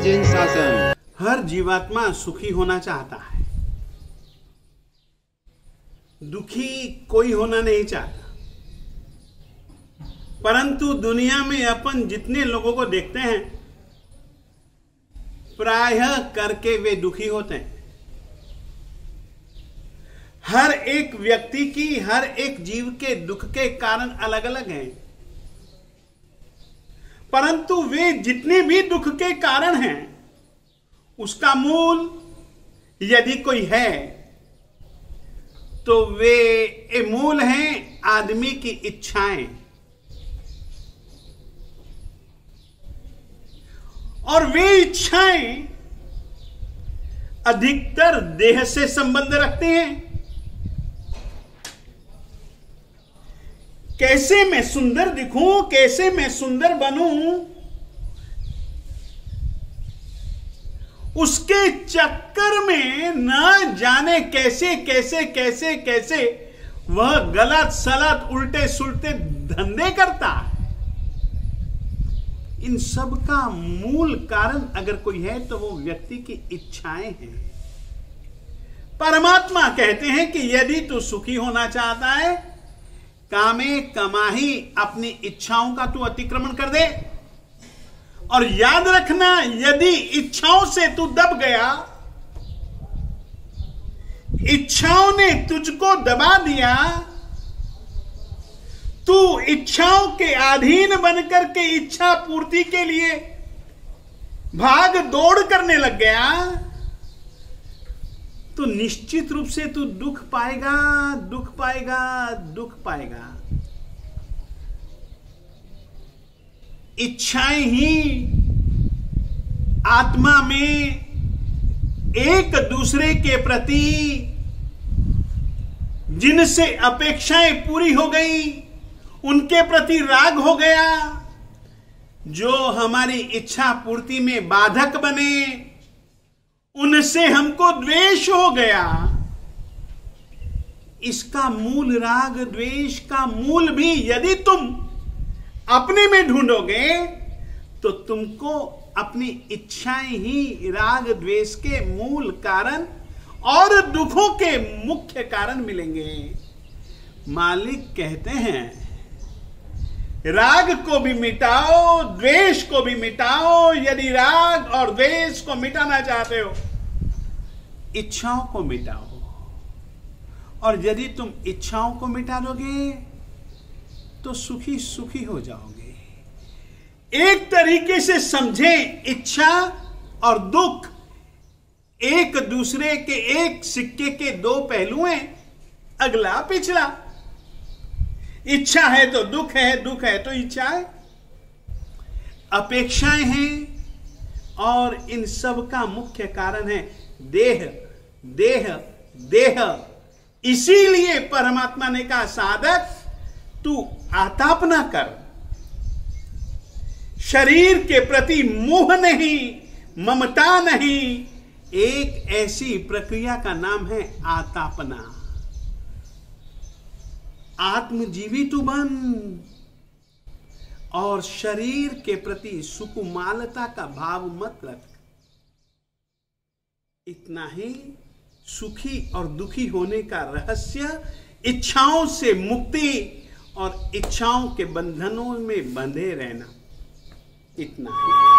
जैन शासन। हर जीवात्मा सुखी होना चाहता है, दुखी कोई होना नहीं चाहता। परंतु दुनिया में अपन जितने लोगों को देखते हैं, प्रायः करके वे दुखी होते हैं। हर एक व्यक्ति की, हर एक जीव के दुख के कारण अलग अलग हैं, परंतु वे जितने भी दुख के कारण हैं, उसका मूल यदि कोई है तो वे मूल हैं आदमी की इच्छाएं। और वे इच्छाएं अधिकतर देह से संबंध रखते हैं। कैसे मैं सुंदर दिखूं, कैसे मैं सुंदर बनूं, उसके चक्कर में न जाने कैसे कैसे कैसे कैसे वह गलत सलत उल्टे सुलटे धंधे करता है। इन सब का मूल कारण अगर कोई है तो वो व्यक्ति की इच्छाएं हैं। परमात्मा कहते हैं कि यदि तू सुखी होना चाहता है, कामे कमाही, अपनी इच्छाओं का तू अतिक्रमण कर दे। और याद रखना, यदि इच्छाओं से तू दब गया, इच्छाओं ने तुझको दबा दिया, तू इच्छाओं के अधीन बनकर के इच्छा पूर्ति के लिए भाग दौड़ करने लग गया, तो निश्चित रूप से तू दुख पाएगा, दुख पाएगा, दुख पाएगा। इच्छाएं ही आत्मा में एक दूसरे के प्रति जिनसे अपेक्षाएं पूरी हो गई, उनके प्रति राग हो गया, जो हमारी इच्छा पूर्ति में बाधक बने, उनसे हमको द्वेष हो गया। इसका मूल, राग द्वेष का मूल भी यदि तुम अपने में ढूंढोगे तो तुमको अपनी इच्छाएं ही राग द्वेष के मूल कारण और दुखों के मुख्य कारण मिलेंगे। मालिक कहते हैं, राग को भी मिटाओ, द्वेष को भी मिटाओ। यदि राग और द्वेष को मिटाना चाहते हो, इच्छाओं को मिटाओ। और यदि तुम इच्छाओं को मिटा दोगे तो सुखी सुखी हो जाओगे। एक तरीके से समझें, इच्छा और दुख एक दूसरे के, एक सिक्के के दो पहलू हैं, अगला पिछला। इच्छा है तो दुख है, दुख है तो इच्छा है। अपेक्षाएं हैं और इन सब का मुख्य कारण है देह, देह, देह। इसीलिए परमात्मा ने कहा, साधक तू आतापना कर, शरीर के प्रति मोह नहीं, ममता नहीं। एक ऐसी प्रक्रिया का नाम है आतापना। आत्मजीवी तू बन और शरीर के प्रति सुकुमालता का भाव मत रख। इतना ही सुखी और दुखी होने का रहस्य, इच्छाओं से मुक्ति और इच्छाओं के बंधनों में बंधे रहना, इतना ही।